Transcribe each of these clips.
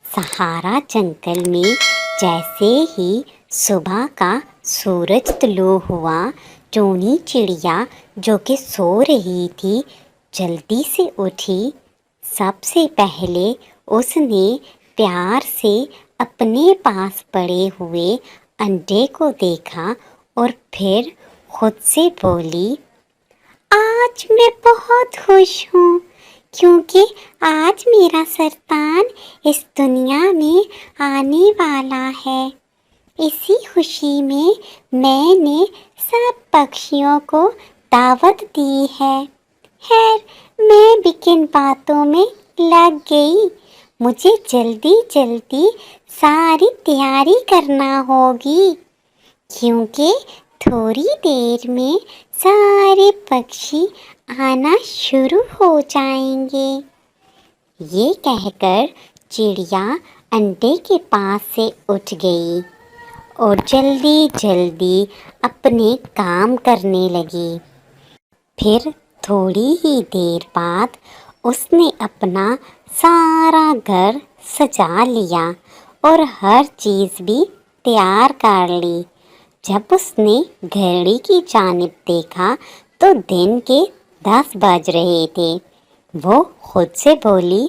सहारा जंगल में जैसे ही सुबह का सूरज तुलू हुआ, टूनी चिड़िया जो कि सो रही थी जल्दी से उठी। सबसे पहले उसने प्यार से अपने पास पड़े हुए अंडे को देखा और फिर खुद से बोली, आज मैं बहुत खुश हूँ क्योंकि आज मेरा सरतान इस दुनिया में आने वाला है। इसी खुशी में मैंने सब पक्षियों को दावत दी है। खैर, मैं भी किन बातों में लग गई। मुझे जल्दी जल्दी सारी तैयारी करना होगी क्योंकि थोड़ी देर में सारे पक्षी आना शुरू हो जाएंगे। ये कहकर चिड़िया अंडे के पास से उठ गई और जल्दी जल्दी अपने काम करने लगी। फिर थोड़ी ही देर बाद उसने अपना सारा घर सजा लिया और हर चीज़ भी तैयार कर ली। जब उसने घड़ी की जानिब देखा तो दिन के 10 बज रहे थे। वो खुद से बोली,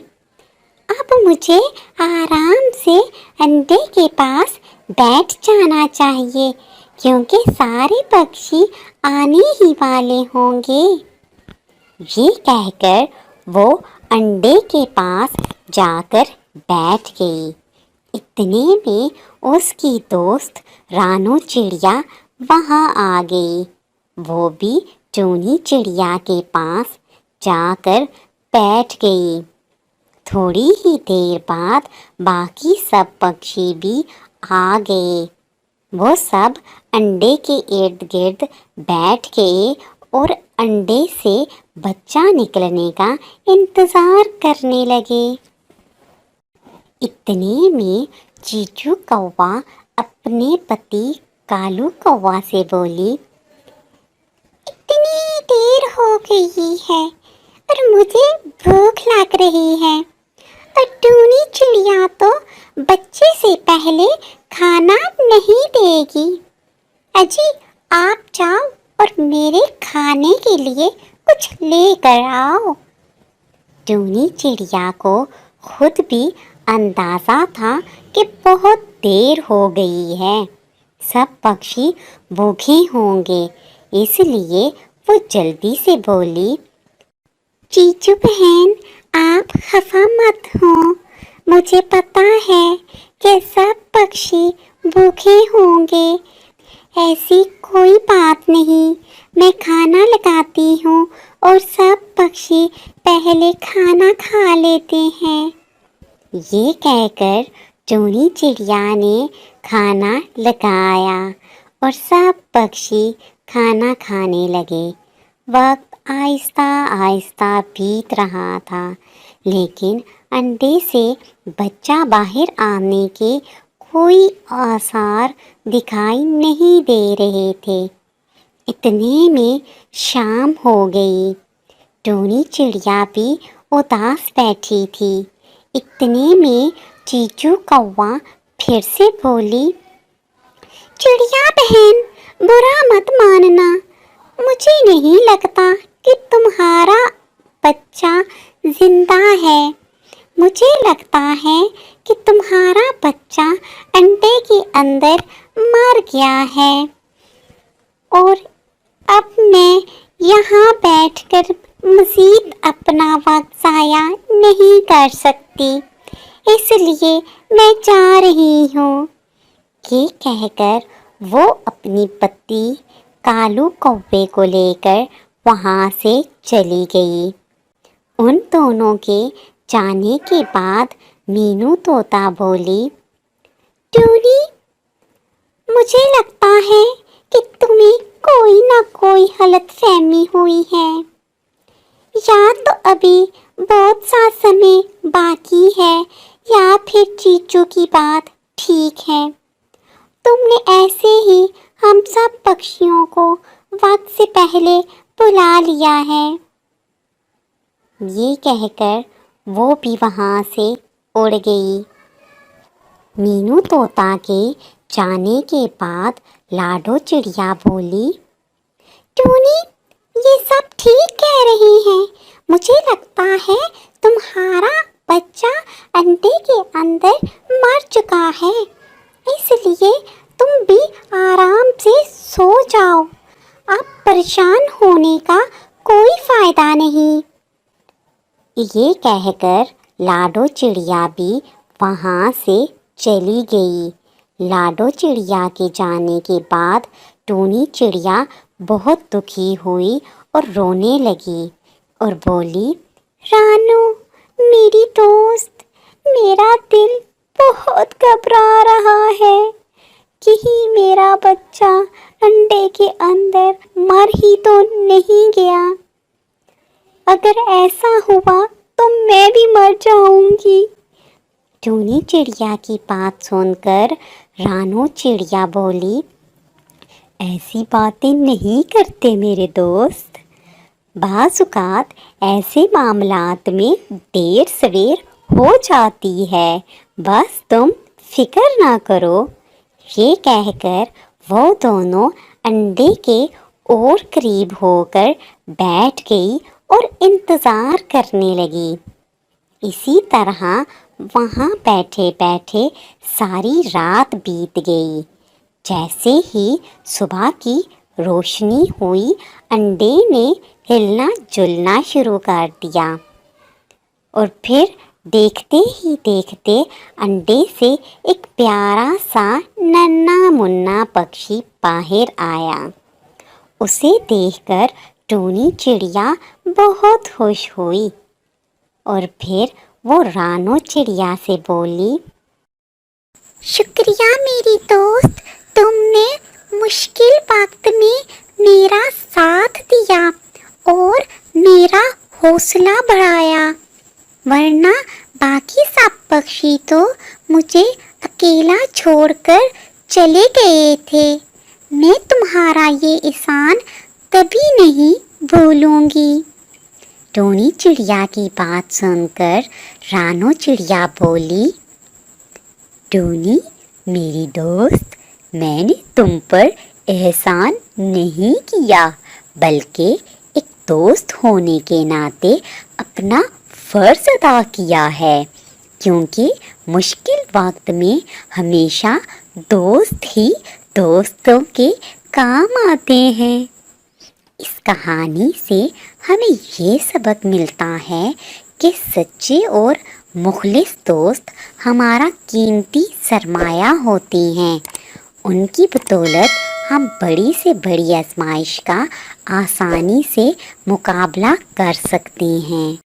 अब मुझे आराम से अंडे के पास बैठ जाना चाहिए क्योंकि सारे पक्षी आने ही वाले होंगे। ये कहकर वो अंडे के पास जाकर बैठ गई। इतने में उसकी दोस्त रानू चिड़िया वहाँ आ गई। वो भी टूनी चिड़िया के पास जाकर बैठ गई। थोड़ी ही देर बाद बाकी सब पक्षी भी आ गए। वो सब अंडे के इर्द गिर्द बैठ गए और अंडे से बच्चा निकलने का इंतज़ार करने लगे। इतने में चीचू कौवा अपने पति कालू कौवा से बोली, इतनी देर हो गई है और मुझे भूख लग रही है और टूनी चिड़िया तो बच्चे से पहले खाना नहीं देगी। अजी, आप जाओ और मेरे खाने के लिए कुछ लेकर आओ। टूनी चिड़िया को खुद भी अंदाज़ा था कि बहुत देर हो गई है, सब पक्षी भूखे होंगे, इसलिए वो जल्दी से बोली, चीचू बहन, आप खफा मत हो। मुझे पता है कि सब पक्षी भूखे होंगे। ऐसी कोई बात नहीं, मैं खाना लगाती हूँ और सब पक्षी पहले खाना खा लेते हैं। ये कहकर टूनी चिड़िया ने खाना लगाया और सब पक्षी खाना खाने लगे। वक्त आहिस्ता आहिस्ता बीत रहा था, लेकिन अंडे से बच्चा बाहर आने के कोई आसार दिखाई नहीं दे रहे थे। इतने में शाम हो गई। टूनी चिड़िया भी उदास बैठी थी। इतने में चीचू कौवा फिर से बोली, चिड़िया बहन, बुरा मत मानना, मुझे नहीं लगता कि तुम्हारा बच्चा जिंदा है। मुझे लगता है कि तुम्हारा बच्चा अंडे के अंदर मर गया है और अब मैं यहाँ बैठकर मज़ीद अपना वक्त ज़ाया नहीं कर सकती, इसलिए मैं जा रही हूँ। ये कहकर वो अपनी पत्नी कालू कौवे को लेकर वहाँ से चली गई। उन दोनों के जाने के बाद मीनू तोता बोली, टूनी, मुझे लगता है कि तुम्हें कोई ना कोई गलतफहमी हुई है, या तो अभी बहुत सा समय बाकी है या फिर चीचू की बात ठीक है। तुमने ऐसे ही हम सब पक्षियों को वक्त से पहले बुला लिया है। یہ کہہ کر وہ بھی وہاں سے اڑ گئی۔ مینو طوطا کے جانے کے بعد لاڈو چڑیا بولی، ٹونی یہ سب ٹھیک کہہ رہی ہیں، مجھے لگتا ہے تمہارا بچہ انڈے کے اندر مر چکا ہے، اس لیے تم بھی آرام سے سو جاؤ، اب پریشان ہونے کا کوئی فائدہ نہیں۔ یہ کہہ کر لاڈو چڑیا بھی وہاں سے چلی گئی۔ لاڈو چڑیا کے جانے کے بعد ٹونی چڑیا بہت دکھی ہوئی اور رونے لگی اور بولی، رانو میری دوست، میرا دل بہت گھبرا رہا ہے، کہیں میرا بچہ انڈے کے اندر مر ہی تو نہیں گیا، اگر ایسا ہوا تو میں بھی مر جاؤں گی۔ ٹونی چڑیا کی بات سن کر رانو چڑیا بولی، ایسی باتیں نہیں کرتے میرے دوست، بعض اوقات ایسے معاملات میں دیر سویر ہو جاتی ہے، بس تم فکر نہ کرو۔ یہ کہہ کر وہ دونوں انڈے کے اور قریب ہو کر بیٹھ گئی اور انتظار کرنے لگی۔ اسی طرح وہاں بیٹھے بیٹھے ساری رات بیت گئی۔ جیسے ہی صبح کی روشنی ہوئی، انڈے نے ہلنا جلنا شروع کر دیا اور پھر دیکھتے ہی دیکھتے انڈے سے ایک پیارا سا ننھا منا پکشی باہر آیا۔ اسے دیکھ کر ٹونی چڑیا بہت خوش ہوئی اور پھر وہ رانو چڑیا سے بولی، شکریہ میری دوست، تم نے مشکل وقت میں میرا ساتھ دیا اور میرا حوصلہ بڑھایا، ورنہ باقی سب پکشی تو مجھے اکیلا چھوڑ کر چلے گئے تھے۔ میں تمہارا یہ احسان کبھی نہیں بھولوں گی۔ ٹونی چڑیا کی بات سن کر رانو چڑیا بولی، ٹونی میری دوست، میں نے تم پر احسان نہیں کیا، بلکہ ایک دوست ہونے کے ناطے اپنا فرض ادا کیا ہے، کیونکہ مشکل وقت میں ہمیشہ دوست ہی دوستوں کے کام آتے ہیں۔ اس کہانی سے ہمیں یہ سبق ملتا ہے کہ سچے اور مخلص دوست ہمارا قیمتی سرمایہ ہوتے ہیں، ان کی بدولت ہم بڑی سے بڑی آزمائش کا آسانی سے مقابلہ کر سکتے ہیں۔